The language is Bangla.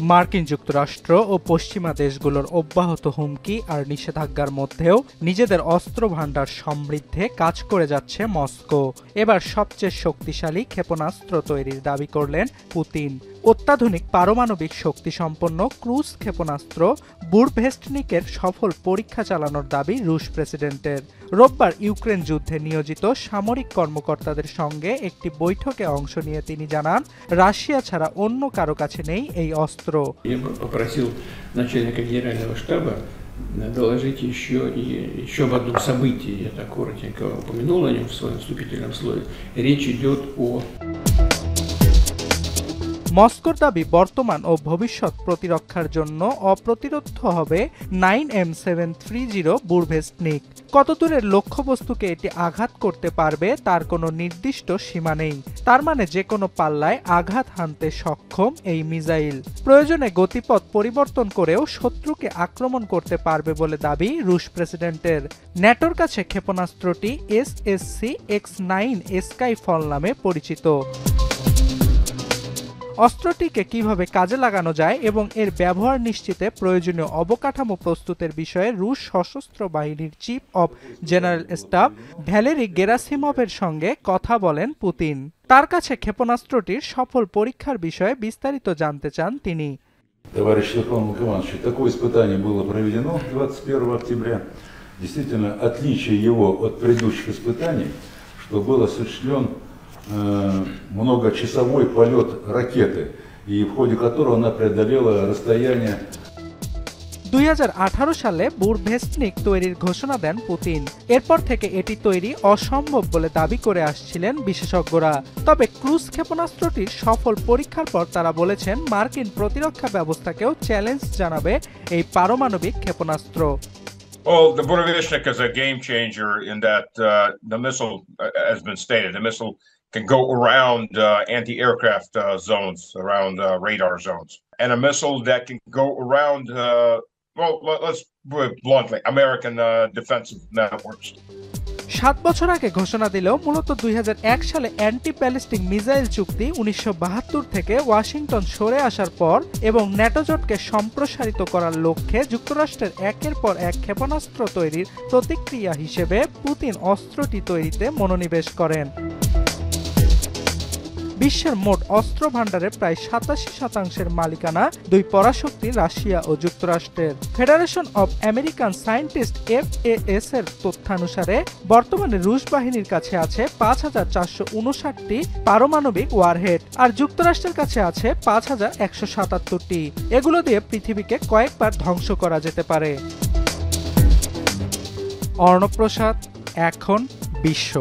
মার্কিন যুক্তরাষ্ট্র ও পশ্চিমা দেশগুলোর অব্যাহত হুমকি আর নিষেধাজ্ঞার মধ্যেও নিজেদের অস্ত্র ভাণ্ডার সমৃদ্ধে কাজ করে যাচ্ছে মস্কো। এবার সবচেয়ে শক্তিশালী ক্ষেপণাস্ত্র তৈরির দাবি করলেন পুতিন। অত্যাধুনিক পারমাণবিক শক্তিসম্পন্ন ক্রুজ ক্ষেপণাস্ত্র বুরভেস্টনিকের সফল পরীক্ষা চালানোর দাবি রুশ প্রেসিডেন্টের। রোববার ইউক্রেন যুদ্ধে নিয়োজিত সামরিক কর্মকর্তাদের সঙ্গে একটি বৈঠকে অংশ নিয়ে তিনি জানান, রাশিয়া ছাড়া অন্য কারো কাছে নেই এই অস্ত্র। Доложить еще об одном событии, я так коротенько упомянул о нем в своем вступительном слове. Речь идет о মস্কোর দাবি বর্তমান ও ভবিষ্যৎ প্রতিরক্ষার জন্য অপ্রতিরোধ্য হবে 9M730 বুরভেস্টনিক। কত দূরের লক্ষ্যবস্তুকে এটি আঘাত করতে পারবে তার কোনো নির্দিষ্ট সীমা নেই। তার মানে যে কোনো পাল্লায় আঘাত হানতে সক্ষম এই মিসাইল প্রয়োজনে গতিপথ পরিবর্তন করেও শত্রুকে আক্রমণ করতে পারবে বলে দাবি রুশ প্রেসিডেন্টের। ন্যাটোর কাছে ক্ষেপণাস্ত্রটি SSC-X9 স্কাইফল নামে পরিচিত। অস্ত্রটিকে কিভাবে কাজে লাগানো যায় এবং এর ব্যবহার নিশ্চিতে প্রয়োজনীয় অবকাঠামো প্রস্তুতের বিষয়ে রুশ সশস্ত্র বাহিনীর chief of general staff Valery গেরাসিমভের সঙ্গে কথা বলেন পুতিন। তার কাছে ক্ষেপণাস্ত্রটির সফল পরীক্ষার বিষয়ে বিস্তারিত জানতে চান তিনি। Товарищ Верховный командующий, такое испытание было проведено 21 октября. Действительно, отличие его от предыдущих испытаний, что был осуществлен многочасовой полет ракеты, и в ходе которого она преодолела расстояние 2018 সালে বুরভেস্টনিক তৈরির ঘোষণা দেন পুতিন। এরপর থেকে এটি তৈরি অসম্ভব বলে দাবি করে আসছিলেন বিশেষজ্ঞরা। তবে ক্রুজ ক্ষেপণাস্ত্রটির সফল পরীক্ষার পর তারা বলেছেন মার্কিন প্রতিরক্ষা ব্যবস্থাকেও চ্যালেঞ্জ জানাবে এই পারমাণবিক ক্ষেপণাস্ত্র। Well, the Burevestnik is a game changer in that the missile, has been stated, the missile can go around anti-aircraft zones, around radar zones, and a missile that can go around, well, let's put it bluntly, American defensive networks. 7 বছর আগে ঘোষণা দিলেও মূলত 2001 সালে অ্যান্টি ব্যালিস্টিক মিসাইল চুক্তি 1972 থেকে ওয়াশিংটন সরে আসার পর এবং ন্যাটো জোটকে সম্প্রসারিত করার লক্ষ্যে যুক্তরাষ্ট্রের একের পর এক ক্ষেপণাস্ত্র তৈরির প্রতিক্রিয়া হিসেবে পুতিন অস্ত্রটি তৈরিতে মনোনিবেশ করেন। বিশ্বের মোট অস্ত্র ভাণ্ডারের প্রায় 87% মালিকানা দুই পরাশক্তি রাশিয়া ও যুক্তরাষ্ট্রের। Federation of American scientist FAS এর তথ্যানুসারে বর্তমানে রুশ বাহিনীর কাছে আছে 5459টি পারমাণবিক ওয়ারহেড, আর যুক্তরাষ্ট্রের কাছে আছে 5177টি। এগুলো দিয়ে পৃথিবীকে কয়েকবার ধ্বংস করা যেতে পারে। অর্ণব প্রসাদ, এখন বিশ্ব।